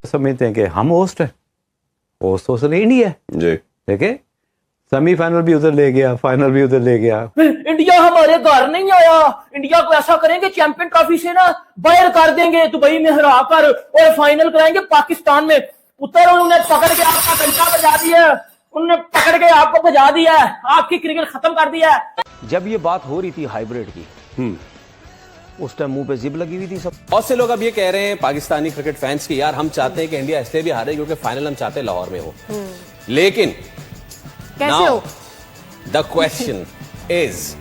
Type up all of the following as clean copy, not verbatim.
समझते हैं कि हम होस्ट हैं, होस्ट तो इंडिया है जी। देखे सेमीफाइनल भी उधर ले गया, फाइनल भी उधर ले गया। इंडिया हमारे घर नहीं आया। इंडिया को ऐसा करेंगे चैंपियन ट्रॉफी से ना बाहर कर देंगे, दुबई में हरा कर, और फाइनल कराएंगे पाकिस्तान में। उतर उन्होंने पकड़ के आपका घंटा बजा दिया, उन्होंने पकड़ के आपको बजा दिया, आपकी क्रिकेट खत्म कर दिया। जब ये बात हो रही थी हाइब्रिड की, उस टाइम मुंह पे जिब लगी हुई थी सब। बहुत से लोग अब ये कह रहे हैं पाकिस्तानी क्रिकेट फैंस की, यार हम चाहते हैं कि इंडिया इसलिए भी हारे क्योंकि फाइनल हम चाहते हैं लाहौर में हो। लेकिन नाउ द क्वेश्चन इज,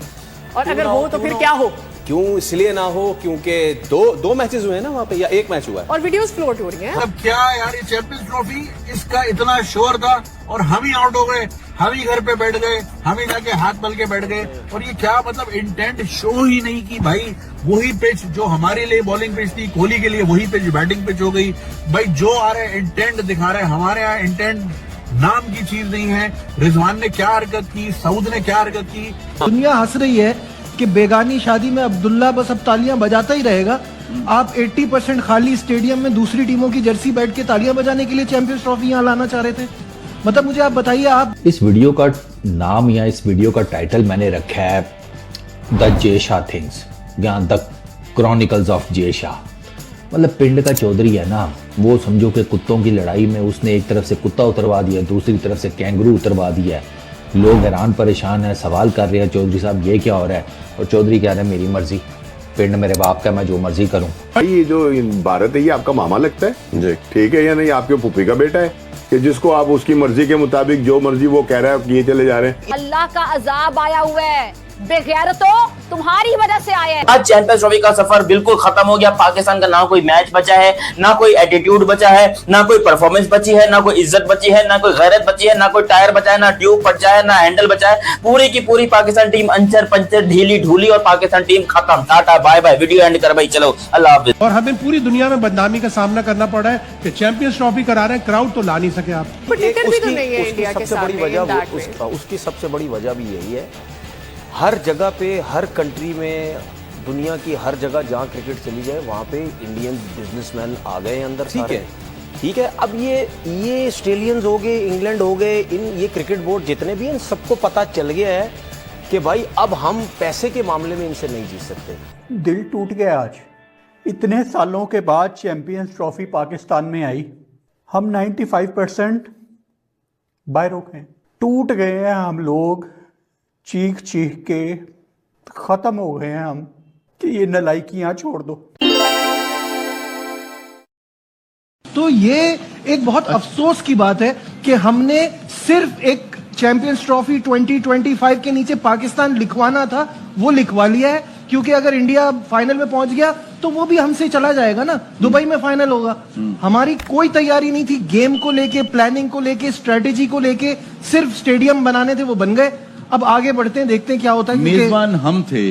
और अगर हो तो फिर क्या हो? क्यों इसलिए ना हो क्योंकि दो मैचेस हुए हैं ना वहां पे, या एक मैच हुआ है और वीडियोस फ्लोट हो रही हैं। अब क्या यार, ये चैंपियंस ट्रॉफी इसका इतना शोर था और हम ही आउट हो गए, हम ही घर पे बैठ गए, हम ही जाके हाथ मल के बैठ गए। और ये क्या मतलब, इंटेंट शो ही नहीं की भाई। वही पिच जो हमारे लिए बॉलिंग पिच थी, कोहली के लिए वही पिच बैटिंग पिच हो गई भाई। जो आ रहे इंटेंट दिखा रहे हैं, हमारे यहाँ इंटेंट नाम की चीज नहीं है। रिजवान ने क्या हरकत की, सऊद ने क्या हरकत की। दुनिया हंस रही है कि बेगानी शादी में अब्दुल्ला बस अब तालियां बजाता ही रहेगा। आप 80% खाली स्टेडियम में दूसरी टीमों की जर्सी बैठ के तालियां बजाने के लिए चैंपियंस ट्रॉफी यहाँ लाना चाह रहे थे। मतलब मुझे आप बताइए, आप इस वीडियो का नाम या इस वीडियो का टाइटल मैंने रखा है द जे शाह थिंग्स, या द क्रॉनिकल्स ऑफ जे शाह। मतलब पिंड का चौधरी है ना, वो समझो कि कुत्तों की लड़ाई में उसने एक तरफ से कुत्ता उतरवा दिया, दूसरी तरफ से कैंगरू उतरवा दिया है। लोग हैरान परेशान है, सवाल कर रहे हैं चौधरी साहब ये क्या हो रहा है, और चौधरी कह रहे हैं मेरी मर्जी, पिंड मेरे बाप का, मैं जो मर्जी करूं। भाई ये जो भारत है ये आपका मामा लगता है जी, ठीक है या नहीं? आपके फूफी का बेटा है कि जिसको आप उसकी मर्जी के मुताबिक जो मर्जी वो कह रहा है किए चले जा रहे हैं। अल्लाह का अजाब आया हुआ है, बेगैरतो तुम्हारी वजह से आया है। आज चैंपियंस ट्रॉफी का सफर बिल्कुल खत्म हो गया। पाकिस्तान का ना कोई मैच बचा है, ना कोई एटीट्यूड बचा है, ना कोई परफॉर्मेंस बची है, ना कोई इज्जत बची है, ना कोई गैरत बची है, ना कोई टायर बचा है, ना ट्यूब बचा है, ना हैंडल बचा है। पूरी की पूरी पाकिस्तान टीम अंचर पंचर ढीली ढूली, और पाकिस्तान टीम खत्म। Tata bye bye, video end कर भाई, चलो अल्लाह हाफिज। और हमें पूरी दुनिया में बदनामी का सामना करना पड़ा है कि चैंपियंस ट्रॉफी करा रहे हैं, क्राउड तो ला नहीं सके आप। उसकी सबसे बड़ी वजह भी यही है, हर जगह पे, हर कंट्री में, दुनिया की हर जगह जहाँ क्रिकेट चली जाए वहाँ पे इंडियन बिजनेसमैन आ गए अंदर। ठीक है। अब ये ऑस्ट्रेलियंस हो गए, इंग्लैंड हो गए, ये क्रिकेट बोर्ड जितने भी हैं, सबको पता चल गया है कि भाई अब हम पैसे के मामले में इनसे नहीं जीत सकते। दिल टूट गया आज। इतने सालों के बाद चैंपियंस ट्रॉफी पाकिस्तान में आई, हम 95% बाहर हो गए, टूट गए हैं हम लोग, चीख चीख के खत्म हो गए हैं हम कि ये नलायकियां छोड़ दो। तो ये एक बहुत अफसोस की बात है कि हमने सिर्फ एक चैंपियंस ट्रॉफी 2025 के नीचे पाकिस्तान लिखवाना था, वो लिखवा लिया है। क्योंकि अगर इंडिया फाइनल में पहुंच गया तो वो भी हमसे चला जाएगा ना, दुबई में फाइनल होगा। हमारी कोई तैयारी नहीं थी, गेम को लेके, प्लानिंग को लेके, स्ट्रेटेजी को लेके, सिर्फ स्टेडियम बनाने थे, वो बन गए। अब आगे बढ़ते हैं, देखते हैं क्या होता है। मेजबान हम थे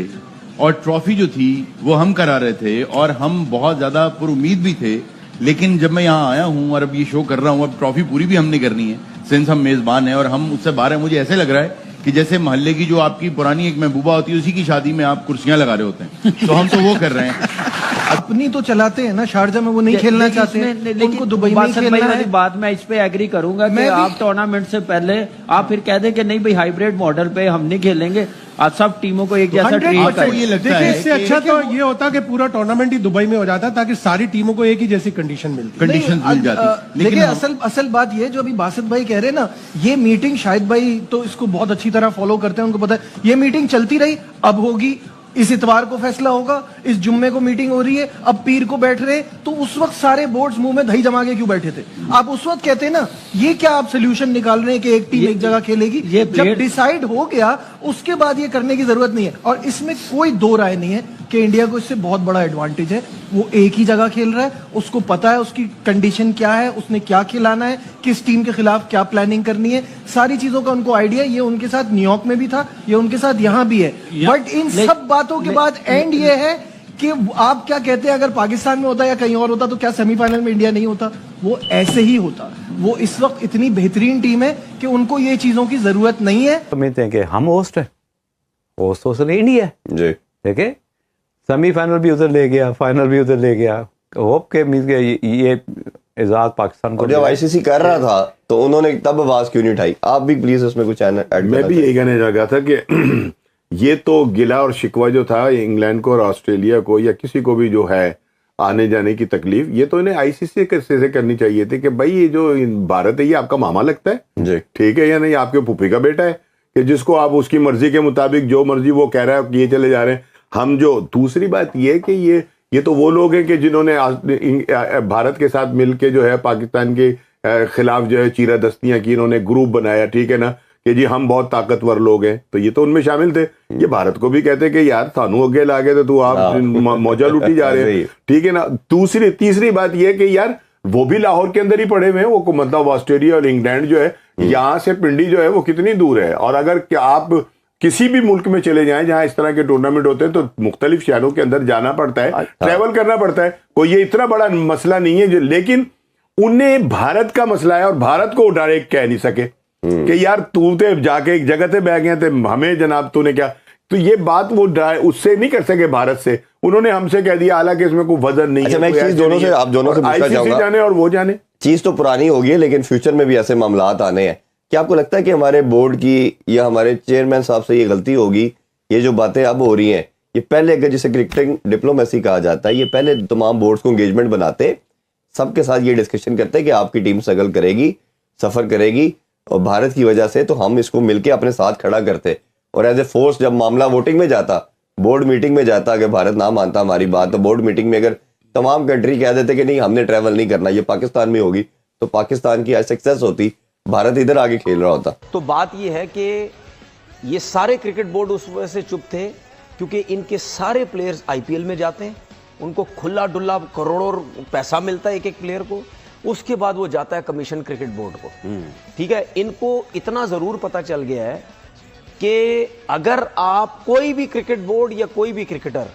और ट्रॉफी जो थी वो हम करा रहे थे, और हम बहुत ज्यादा पुर उम्मीद भी थे। लेकिन जब मैं यहाँ आया हूँ और अब ये शो कर रहा हूँ, अब ट्रॉफी पूरी भी हमने करनी है, सिंस हम मेजबान हैं और हम उससे बाहर हैं। मुझे ऐसे लग रहा है कि जैसे मोहल्ले की जो आपकी पुरानी एक महबूबा होती है, उसी की शादी में आप कुर्सियां लगा रहे होते हैं, तो हम तो वो कर रहे हैं। अपनी तो चलाते हैं ना, शारजा में वो नहीं खेलना चाहते हैं, उनको दुबई में खेलना है। बात मैं इस पे एग्री करूंगा कि आप टूर्नामेंट से पहले आप फिर कह दें कि नहीं भाई हाइब्रिड मॉडल पे हम नहीं खेलेंगे, आज सब टीमों को एक जैसा ट्रीट करें। ये लगता है इससे अच्छा तो ये होता कि पूरा टूर्नामेंट ही दुबई में हो जाता, ताकि सारी टीमों को एक ही जैसी कंडीशन मिल जाती। लेकिन असल बात ये जो अभी बासित भाई कह रहे हैं ना, ये मीटिंग शाहिद भाई तो इसको बहुत अच्छी तरह फॉलो करते हैं, उनको पता है ये मीटिंग चलती रही, अब होगी, इस इतवार को फैसला होगा, इस जुम्मे को मीटिंग हो रही है, अब पीर को बैठ रहे। तो उस वक्त सारे बोर्ड्स मुंह में दही जमा के क्यों बैठे थे? आप उस वक्त कहते हैं ना, ये क्या आप सोल्यूशन निकाल रहे हैं कि एक टीम एक जगह खेलेगी? जब डिसाइड हो गया उसके बाद ये करने की जरूरत नहीं है। और इसमें कोई दो राय नहीं है कि इंडिया को इससे बहुत बड़ा एडवांटेज है। वो एक ही जगह खेल रहा है, उसको पता है उसकी कंडीशन क्या है, उसने क्या खिलाना है, किस टीम के खिलाफ क्या प्लानिंग करनी है, सारी चीजों का उनको आइडिया। ये उनके साथ न्यूयॉर्क में भी था, ये उनके साथ यहाँ भी है। बट इन सब बातों के बाद एंड ये है कि आप क्या कहते हैं, अगर पाकिस्तान में होता या कहीं और होता तो क्या सेमीफाइनल में इंडिया नहीं होता? वो ऐसे ही होता। वो इस वक्त इतनी बेहतरीन टीम है कि उनको ये चीजों की जरूरत नहीं है। समझते हैं कि हम होस्ट हैं, होस्ट तो इंडिया है जी। देखे सेमीफाइनल भी उधर ले गया, फाइनल भी उधर ले गया। होप के मीन ये एजाज पाकिस्तान को। जब आईसीसी कर रहा था तो उन्होंने तब आवाज क्यों नहीं उठाई? आप भी प्लीज उसमें कुछ ऐड। मैं भी यही कहने लगा था कि ये तो गिला और शिकवा जो था इंग्लैंड को और ऑस्ट्रेलिया को या किसी को भी जो है आने जाने की तकलीफ, ये तो इन्हें आईसीसी से करनी चाहिए थी कि भाई ये जो भारत है ये आपका मामा लगता है जी, ठीक है या नहीं, आपके फूफी का बेटा है कि जिसको आप उसकी मर्जी के मुताबिक जो मर्जी वो कह रहा है किए चले जा रहे हैं हम। जो दूसरी बात ये कि ये तो वो लोग हैं कि जिन्होंने भारत के साथ मिलके जो है पाकिस्तान के खिलाफ जो है चीरा दस्तियां की, इन्होंने ग्रुप बनाया, ठीक है ना, कि जी हम बहुत ताकतवर लोग हैं, तो ये तो उनमें शामिल थे। ये भारत को भी कहते कि यार थानू अगे ला गए तो तू आप मौजा लूटी जा रहे हैं, ठीक है ना। तीसरी बात ये कि यार वो भी लाहौर के अंदर ही पड़े हुए हैं, वो मतलब ऑस्ट्रेलिया और इंग्लैंड जो है यहाँ से पिंडी जो है वो कितनी दूर है। और अगर क्या आप किसी भी मुल्क में चले जाएं जहां इस तरह के टूर्नामेंट होते हैं तो मुख्तलिफ शहरों के अंदर जाना पड़ता है, ट्रैवल करना पड़ता है, कोई ये इतना बड़ा मसला नहीं है। लेकिन उन्हें भारत का मसला है और भारत को डायरेक्ट कह नहीं सके कि यार तू तो जाके एक जगह से बह गया थे, हमें जनाब तूने क्या, तो ये बात वो उससे नहीं कर सके भारत से, उन्होंने हमसे कह दिया, हालांकि इसमें कोई वजन नहीं है। मैं एक चीज दोनों से आप दोनों से पूछना चाहूंगा, जाने और वो जाने, चीज तो पुरानी होगी है लेकिन फ्यूचर में भी ऐसे मामलात आने हैं। क्या आपको लगता है कि हमारे बोर्ड की या हमारे चेयरमैन साहब से ये गलती होगी, ये जो बातें अब हो रही हैं, ये पहले अगर जिसे क्रिकेटिंग डिप्लोमेसी कहा जाता है, ये पहले तमाम बोर्ड्स को एंगेजमेंट बनाते, सबके साथ ये डिस्कशन करते कि आपकी टीम स्ट्रगल करेगी, सफर करेगी और भारत की वजह से तो हम इसको मिलके अपने साथ खड़ा करते, और एज ए फोर्स जब मामला वोटिंग में जाता, बोर्ड मीटिंग में जाता, अगर भारत ना मानता हमारी बात तो बोर्ड मीटिंग में अगर तमाम कंट्री कह देते कि नहीं हमने ट्रैवल नहीं करना, ये पाकिस्तान में होगी, तो पाकिस्तान की सक्सेस होती, भारत इधर आगे खेल रहा होता। तो बात ये है कि ये सारे क्रिकेट बोर्ड उस वजह से चुप थे क्योंकि इनके सारे प्लेयर्स आईपीएल में जाते हैं, उनको खुला डुल्ला करोड़ों पैसा मिलता है एक एक प्लेयर को, उसके बाद वो जाता है कमीशन क्रिकेट बोर्ड को, ठीक है। इनको इतना जरूर पता चल गया है कि अगर आप कोई भी क्रिकेट बोर्ड या कोई भी क्रिकेटर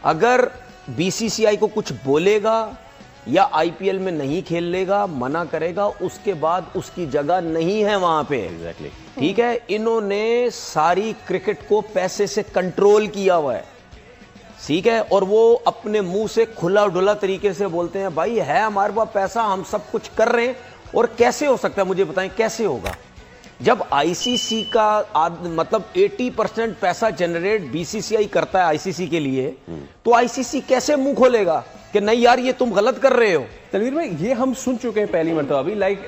अगर बीसीसीआई को कुछ बोलेगा या आईपीएल में नहीं खेल लेगा, मना करेगा, उसके बाद उसकी जगह नहीं है वहां पे। एग्जैक्टली, ठीक है। इन्होंने सारी क्रिकेट को पैसे से कंट्रोल किया हुआ है, ठीक है, और वो अपने मुंह से खुला डुला तरीके से बोलते हैं भाई है हमारे पास पैसा, हम सब कुछ कर रहे हैं। और कैसे हो सकता है, मुझे बताएं कैसे होगा, जब आईसीसी का मतलब 80% पैसा जनरेट बीसीसीआई करता है आईसीसी के लिए, तो आईसीसी कैसे मुंह खोलेगा कि नहीं यार ये तुम गलत कर रहे हो। तनवीर भाई ये हम सुन चुके हैं पहली मरतबा अभी, लाइक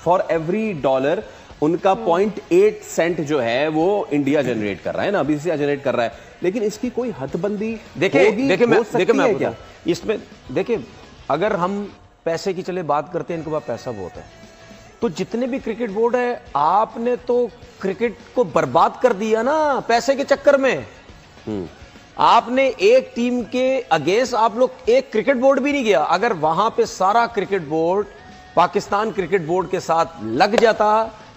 फॉर एवरी डॉलर उनका 0.8 सेंट जो है वो इंडिया जनरेट कर रहा है ना, बीसीसीआई जनरेट कर रहा है, लेकिन इसकी कोई हदबंदी देखिए मैं क्या इसमें देखिए, अगर हम पैसे की चले बात करते हैं, इनके पास पैसा बहुत है, तो जितने भी क्रिकेट बोर्ड है आपने तो क्रिकेट को बर्बाद कर दिया ना पैसे के चक्कर में। आपने एक टीम के अगेंस्ट आप लोग एक क्रिकेट बोर्ड भी नहीं गया। अगर वहां पे सारा cricket board Pakistan cricket board के साथ लग जाता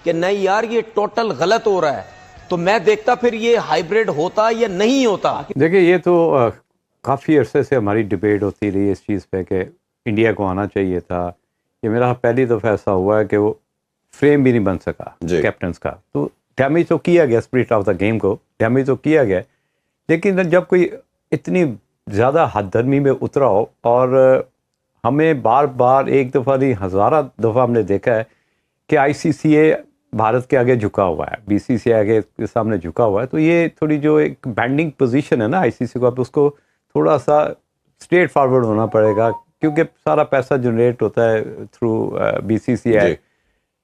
कि नहीं यार ये टोटल गलत हो रहा है, तो मैं देखता फिर ये हाइब्रिड होता या नहीं होता। देखिए ये तो काफ़ी अरसे से हमारी डिबेट होती रही इस चीज़ पे कि इंडिया को आना चाहिए था। ये मेरा पहली दफ़ा ऐसा हुआ है कि वो फ्रेम भी नहीं बन सका कैप्टन्स का, तो डैमेज तो किया गया, स्पिरिट ऑफ द गेम को डैमेज तो किया गया, लेकिन जब कोई इतनी ज़्यादा हदधर्मी में उतरा हो, और हमें बार बार एक दफ़ा नहीं हज़ारा दफ़ा हमने देखा है कि आईसीसी भारत के आगे झुका हुआ है, बीसीसीआई आगे के सामने झुका हुआ है, तो ये थोड़ी जो एक बैंडिंग पोजीशन है ना आईसीसी को, अब उसको थोड़ा सा स्ट्रेट फॉरवर्ड होना पड़ेगा, क्योंकि सारा पैसा जनरेट होता है थ्रू बीसीसीआई।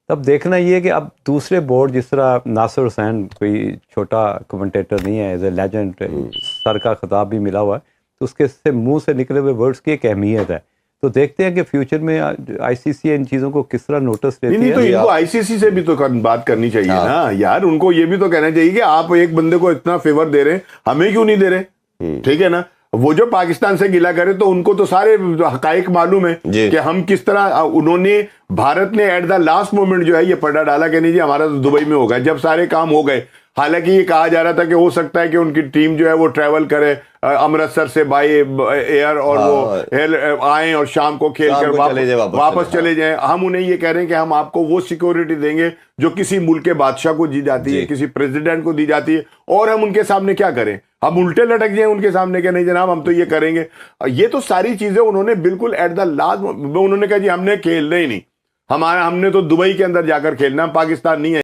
तब देखना ये कि अब दूसरे बोर्ड, जिस तरह नासिर हुसैन कोई छोटा कमेंटेटर नहीं है, एज ए लेजेंड, सर का खिताब भी मिला हुआ है, तो उसके से मुंह से निकले हुए वर्ड्स की एक अहमियत है। तो देखते हैं कि फ्यूचर में आईसीसी इन चीज़ों को किस तरह नोटिस लेती है। तो इनको आईसीसी से भी तो बात करनी चाहिए ना यार, उनको ये भी तो कहना चाहिए कि आप एक बंदे को इतना फेवर दे रहे हैं, हमें क्यों नहीं दे रहे, ठीक है ना। वो जो पाकिस्तान से गिला करे तो उनको तो सारे हकाइक मालूम है कि हम किस तरह, उन्होंने भारत ने एट द लास्ट मोमेंट जो है ये पड़ा डाला कि नहीं जी हमारा तो दुबई में होगा, जब सारे काम हो गए हालांकि ये कहा जा रहा था कि हो सकता है कि उनकी टीम जो है वो ट्रैवल करे अमृतसर से बाय एयर और वो आए और शाम को खेल कर वापस चले जाएं। हम उन्हें ये कह रहे हैं कि हम आपको वो सिक्योरिटी देंगे जो किसी मुल्क के बादशाह को दी जाती है, किसी प्रेसिडेंट को दी जाती है, और हम उनके सामने क्या करें, हम उल्टे लटक जाएं उनके सामने कि नहीं जनाब हम तो ये करेंगे। ये तो सारी चीजें उन्होंने बिल्कुल एट द लास्ट उन्होंने कहा जी हमने खेलना ही नहीं, हमने तो दुबई के अंदर जाकर खेलना, पाकिस्तान नहीं है।